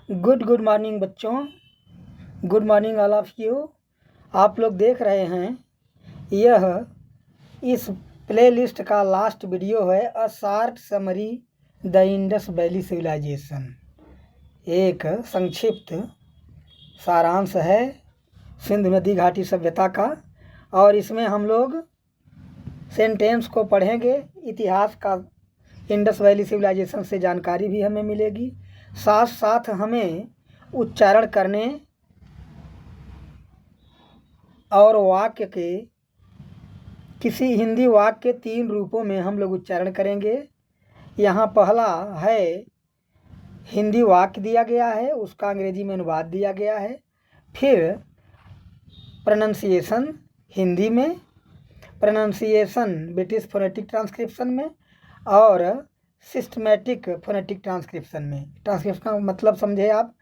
Good morning बच्चों। Good morning all of you. आप लोग देख रहे हैं यह इस प्लेलिस्ट का लास्ट वीडियो है, a short summary the Indus valley civilisation. एक संक्षिप्त सारांश है सिंधु नदी घाटी सभ्यता का, और इसमें हम लोग सेंटेंस को पढ़ेंगे। इतिहास का इंडस वैली सिविलाइजेशन से जानकारी भी हमें मिलेगी, साथ साथ हमें उच्चारण करने और वाक्य के किसी हिंदी वाक्य के 3 रूपों में हम लोग उच्चारण करेंगे। यहाँ पहला है हिंदी वाक्य दिया गया है, उसका अंग्रेजी में अनुवाद दिया गया है। फिर प्रोनंसिएशन हिंदी में, प्रोनंसिएशन ब्रिटिश फोनेटिक ट्रांसक्रिप्शन में, और सिस्टमेटिक फोनेटिक ट्रांसक्रिप्शन में। ट्रांसक्रिप्शन का मतलब समझे आप।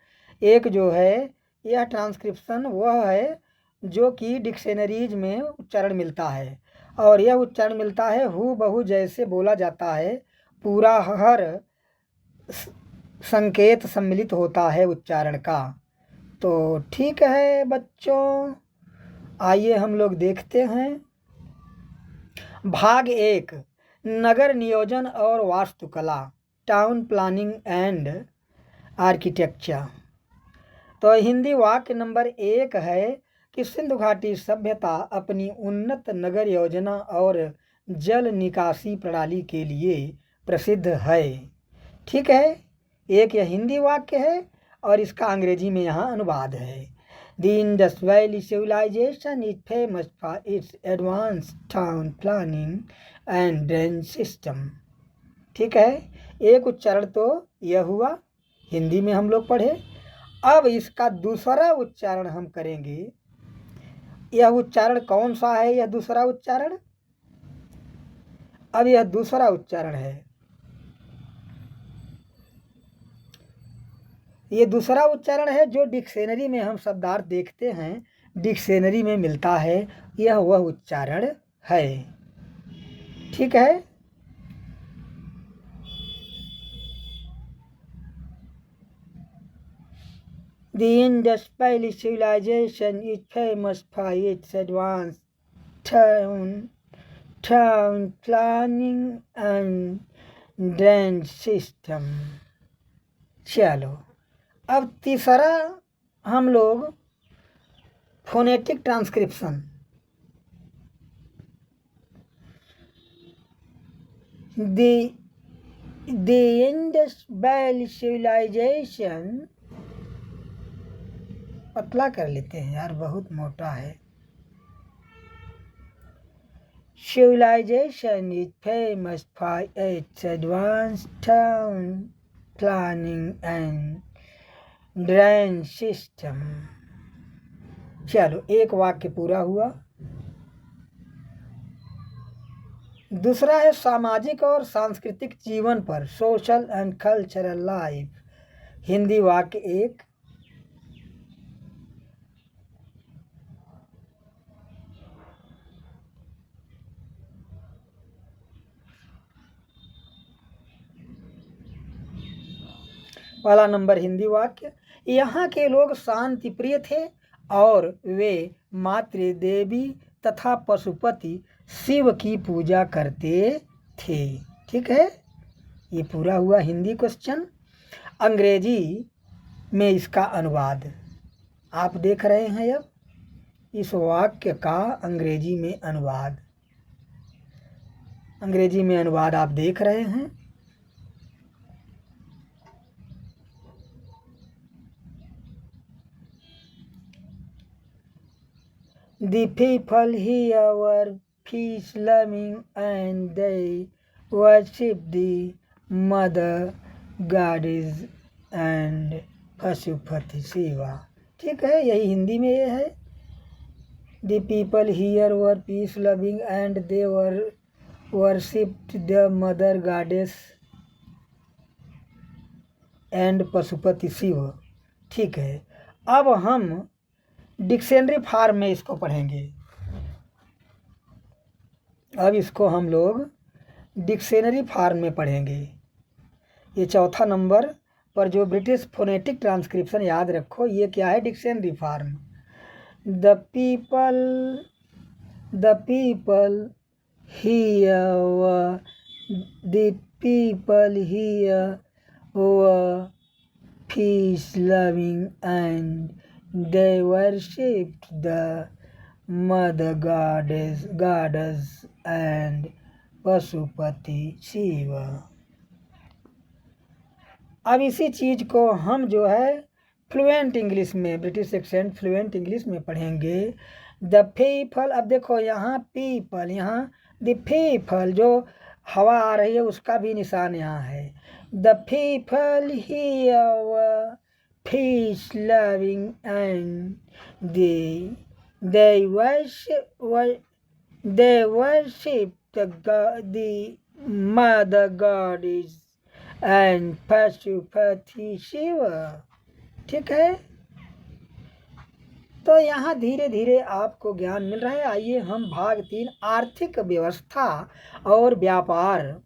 एक जो है यह ट्रांसक्रिप्शन वह है जो कि डिक्शनरीज में उच्चारण मिलता है, और यह उच्चारण मिलता है हूबहू जैसे बोला जाता है, पूरा हर संकेत सम्मिलित होता है उच्चारण का। तो ठीक है बच्चों, आइए हम लोग देखते हैं। भाग 1, नगर नियोजन और वास्तुकला, टाउन प्लानिंग एंड आर्किटेक्चर। तो हिंदी वाक्य नंबर 1 है कि सिंधु घाटी सभ्यता अपनी उन्नत नगर योजना और जल निकासी प्रणाली के लिए प्रसिद्ध है। ठीक है, एक यह हिंदी वाक्य है और इसका अंग्रेजी में यहाँ अनुवाद है। The Indus Valley civilization is famous for its advanced town planning and drainage system। ठीक है, एक उच्चारण तो यह हुआ, हिंदी में हम लोग पढ़े। अब इसका दूसरा उच्चारण हम करेंगे। यह उच्चारण कौन सा है? यह दूसरा उच्चारण, अब यह दूसरा उच्चारण है। ये दूसरा उच्चारण है जो डिक्शनरी में हम शब्दार्थ देखते हैं, डिक्शनरी में मिलता है, यह वह उच्चारण है। ठीक है, The Indus Valley civilization is famous for its advanced town planning and drainage system। चलो, अब तीसरा हम लोग phonetic transcription. The Indus Valley civilization, पतला कर लेते हैं यार, बहुत मोटा है। Civilization is famous for its advanced town planning and drainage system। चलो, एक वाक्य पूरा हुआ। दूसरा है सामाजिक और सांस्कृतिक जीवन पर, social and cultural life. Hindi वाक्य 1, पहला नंबर हिंदी वाक्य। यहाँ के लोग शांति प्रिय थे और वे मातृ देवी तथा पशुपति शिव की पूजा करते थे। ठीक है, ये पूरा हुआ हिंदी क्वेश्चन। अंग्रेजी में इसका अनुवाद आप देख रहे हैं। अब इस वाक्य का अंग्रेजी में अनुवाद, अंग्रेजी में अनुवाद आप देख रहे हैं। The people here were peace-loving and they worshipped the mother goddess and Pashupati Shiva. ठीक है, यही हिंदी में ये है। The people here were peace-loving and they worshipped the mother goddess and Pashupati Shiva. ठीक है, अब हम डिक्शनरी फार्म में इसको पढ़ेंगे। अब इसको हम लोग डिक्शनरी फार्म में पढ़ेंगे। ये चौथा नंबर पर जो ब्रिटिश फोनेटिक ट्रांसक्रिप्शन याद रखो, ये क्या है, dictionary form. The people here the people here were peace loving and they worshipped the mother goddess and Pashupati Shiva. अब इसी चीज को हम जो है फ्लुएंट इंग्लिश में, ब्रिटिश एक्सेंट फ्लुएंट इंग्लिश में पढ़ेंगे। द पीपल, अब देखो यहाँ पीपल, यहाँ द पीपल, जो हवा आ रही है उसका भी निशान यहाँ है। The people here were peace loving and they worship the mother goddess and Pashupati Shiva. ठीक है, तो यहाँ धीरे धीरे आपको ज्ञान मिल रहा है। आइए हम भाग 3 आर्थिक व्यवस्था और व्यापार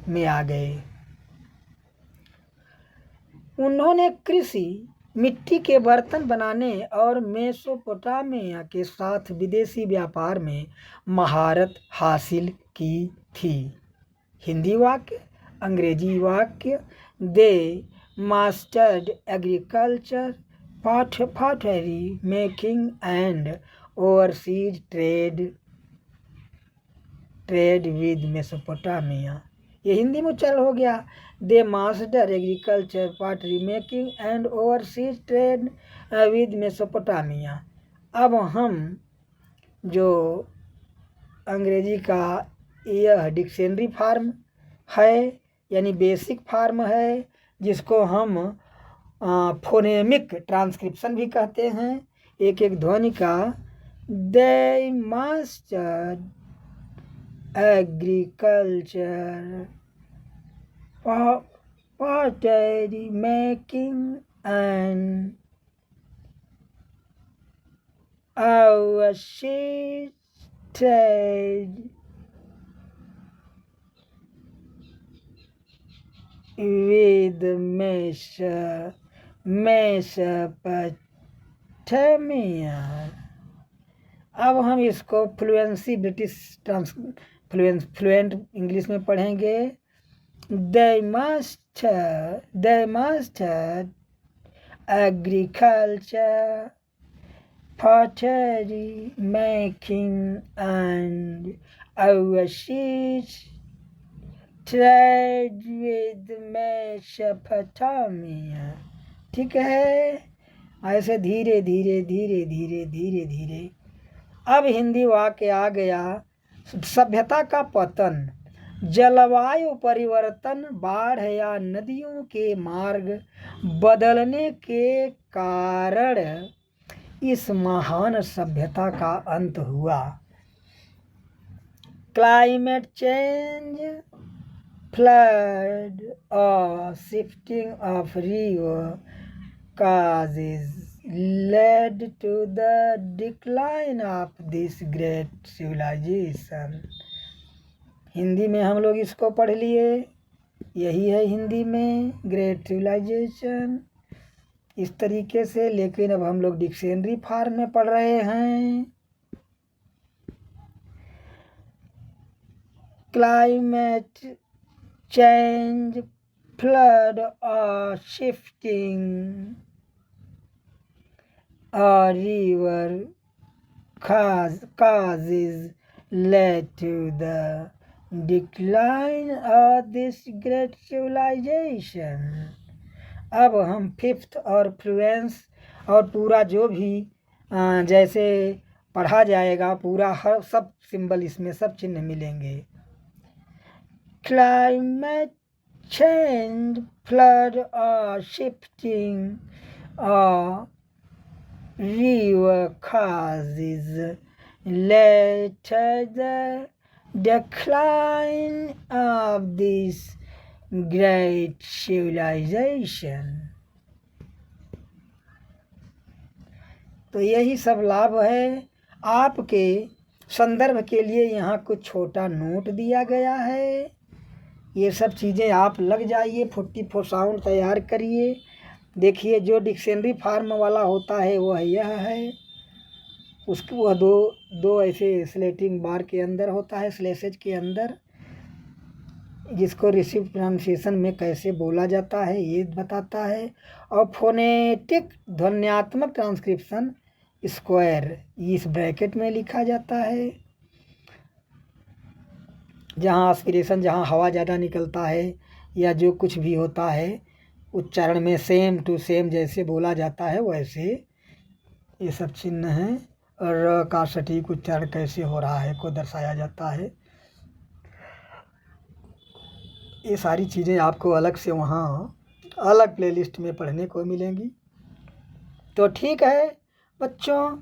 में आ गए। उन्होंने कृषि, मिट्टी के बर्तन बनाने और मेसोपोटामिया के साथ विदेशी व्यापार में महारत हासिल की थी। हिंदी वाक्य, अंग्रेजी वाक्य। They mastered agriculture, pottery making and overseas trade with Mesopotamia. ये हिंदी में उच्चारण हो गया। They master agriculture, pottery making and overseas trade with Mesopotamia. अब हम जो अंग्रेजी का यह डिक्शनरी फार्म है, यानी बेसिक फार्म है, जिसको हम फोनेमिक ट्रांसक्रिप्शन भी कहते हैं, एक एक ध्वनि का। दे mastered agriculture, pottery making and overseas trade with Mesopotamia। अब हम इसको फ्लुएंसी ब्रिटिश फ्लुएंट इंग्लिश में पढ़ेंगे। They mastered agriculture, pottery making and overseas trade with Mesopotamia। ठीक है, ऐसे धीरे धीरे धीरे धीरे धीरे धीरे। अब हिंदी वाक्य आ गया। सभ्यता का पतन, जलवायु परिवर्तन, बाढ़ या नदियों के मार्ग बदलने के कारण इस महान सभ्यता का अंत हुआ। क्लाइमेट चेंज, फ्लड और shifting of river causes led to the decline of this great civilization। Hindi में हम लोग इसको पढ़ लिए, यही है हिंदी में ग्रेट सिविलाइजेशन, इस तरीके से। लेकिन अब हम लोग डिक्शनरी फार्म में पढ़ रहे हैं। क्लाइमेट चेंज, फ्लड और shifting river causes led to the decline of this great civilization। अब हम फिफ्थ और फ्लुएंस और पूरा जो भी जैसे पढ़ा जाएगा, पूरा हर सब सिंबल इसमें सब चिन्ह मिलेंगे। क्लाइमेट चेंज, फ्लड और शिफ्टिंग और river causes led to the decline of this great civilization। तो यही सब लाभ है। आपके संदर्भ के लिए यहाँ कुछ छोटा नोट दिया गया है। ये सब चीज़ें आप लग जाइए, 44 साउंड तैयार करिए। देखिए जो डिक्शनरी फार्म वाला होता है वह यह है, उसकी वह दो ऐसे स्लेटिंग बार के अंदर होता है, स्लेसेज के अंदर, जिसको रिसीव प्रोनाउंसिएशन में कैसे बोला जाता है ये बताता है। और फोनेटिक ध्वन्यात्मक ट्रांसक्रिप्शन स्क्वायर इस ब्रैकेट में लिखा जाता है। जहाँ एस्पिरेशन, जहाँ हवा ज़्यादा निकलता है या जो कुछ भी होता है उच्चारण में सेम टू सेम जैसे बोला जाता है वैसे ये सब चिन्ह हैं। और र का सटीक उच्चारण कैसे हो रहा है को दर्शाया जाता है। ये सारी चीज़ें आपको अलग से वहाँ अलग प्लेलिस्ट में पढ़ने को मिलेंगी। तो ठीक है बच्चों,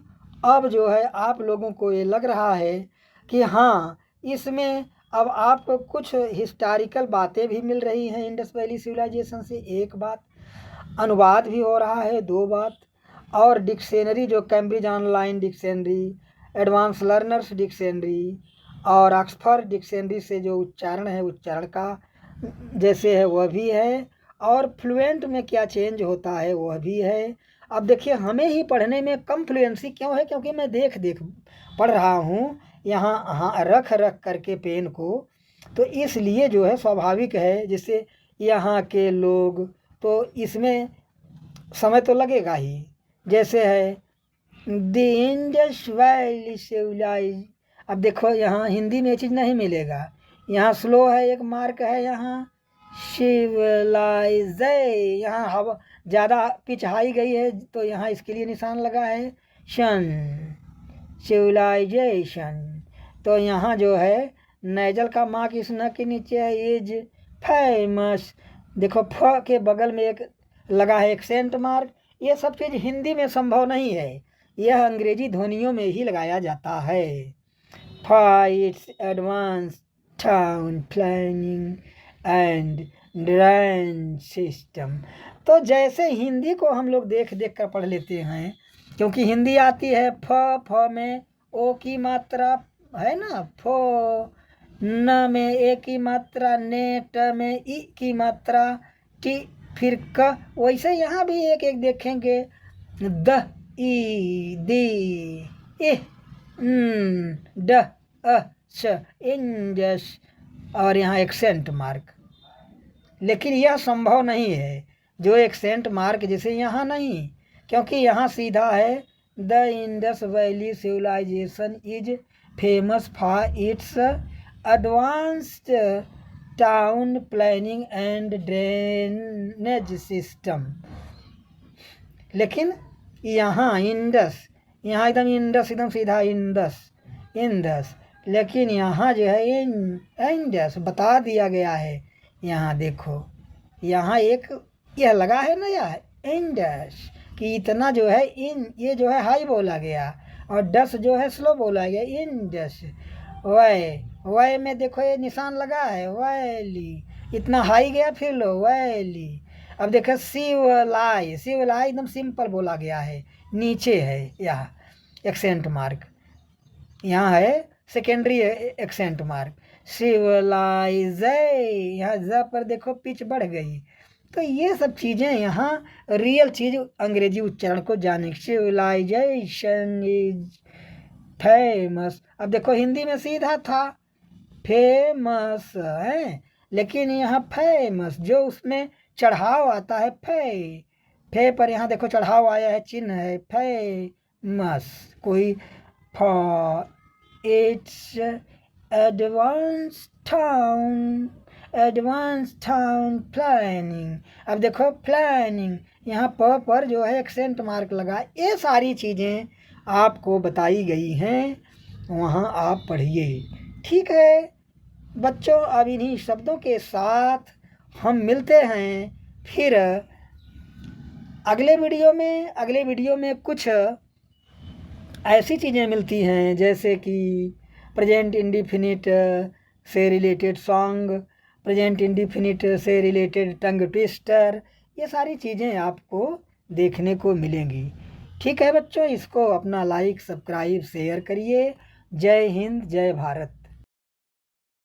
अब जो है आप लोगों को ये लग रहा है कि हाँ इसमें अब आपको कुछ हिस्टोरिकल बातें भी मिल रही हैं इंडस वैली सिविलाइजेशन से, एक बात, अनुवाद भी हो रहा है, दो बात, और डिक्शनरी जो Cambridge online dictionary, advance learners dictionary और ऑक्सफोर्ड डिक्शनरी से जो उच्चारण है उच्चारण का जैसे है वह भी है, और फ्लुएंट में क्या चेंज होता है वह भी है। अब देखिए हमें ही पढ़ने में कम फ्लुएंसी क्यों है, क्योंकि मैं देख पढ़ रहा हूँ यहाँ रख करके पेन को, तो इसलिए जो है स्वाभाविक है। जैसे यहाँ के लोग, तो इसमें समय तो लगेगा ही। जैसे है द इंडस वैली सिविलाइज, अब देखो यहाँ हिंदी में ये चीज़ नहीं मिलेगा, यहाँ स्लो है, एक मार्क है, यहाँ सिविलाइज, यहाँ हवा ज़्यादा पिच हाई गई है तो यहाँ इसके लिए निशान लगा है शन, सिविलाइजेशन। तो यहाँ जो है नेजल का मार्क इस न के नीचे है, इज फेमस, देखो फ के बगल में एक लगा है एक्सेंट मार्क। ये सब चीज़ हिंदी में संभव नहीं है, यह अंग्रेजी ध्वनियों में ही लगाया जाता है। It's advance town planning and drain system. तो जैसे हिंदी को हम लोग देख कर पढ़ लेते हैं, क्योंकि हिंदी आती है, फ में ओ की मात्रा है ना, फो, न में ए की मात्रा, ने, ट में ई की मात्रा, टी फिर क, वैसे यहाँ भी एक एक देखेंगे, द, ई, दी, इ, ड, च, इंजस, और यहाँ एक्सेंट मार्क। लेकिन यह संभव नहीं है जो एक्सेंट मार्क जैसे यहाँ नहीं, क्योंकि यहाँ सीधा है the Indus valley civilisation is famous for its advanced town planning and drainage system. लेकिन यहाँ इंडस, यहाँ एकदम इंडस, एकदम सीधा इंडस, लेकिन यहाँ जो है इंडस बता दिया गया है। यहाँ देखो, यहाँ एक यह लगा है ना, यह इंडस कि इतना जो है ये जो है हाई बोला गया, और डस जो है स्लो बोला गया, इंडस। वै में देखो ये निशान लगा है, वैली, इतना हाई गया फिर लो वैली। अब देखो सिविलाई एकदम सिंपल बोला गया है, नीचे है यहाँ एक्सेंट मार्क, यहाँ है सेकेंडरी एक्सेंट मार्क, सिविलाइज, यहाँ ज पर देखो पिच बढ़ गई। तो ये सब चीज़ें यहाँ रियल चीज़ अंग्रेजी उच्चारण को जाने, सिविलाइजेशन इज फेमस। अब देखो हिंदी में सीधा था फेमस है, लेकिन यहाँ फेमस जो उसमें चढ़ाव आता है, फे पर यहाँ देखो चढ़ाव आया है, चिन्ह है फेमस, कोई for its advance town planning. अब देखो प्लानिंग, यहाँ पर जो है एक्सेंट मार्क लगा। ये सारी चीज़ें आपको बताई गई हैं, वहाँ आप पढ़िए। ठीक है बच्चों, अब इन्हीं शब्दों के साथ हम मिलते हैं फिर अगले वीडियो में कुछ ऐसी चीज़ें मिलती हैं जैसे कि प्रेजेंट इंडिफिनिट से रिलेटेड सॉन्ग, प्रेजेंट इंडिफिनिट से रिलेटेड टंग ट्विस्टर, ये सारी चीज़ें आपको देखने को मिलेंगी। ठीक है बच्चों, इसको अपना लाइक, सब्सक्राइब, शेयर करिए। जय हिंद, जय भारत।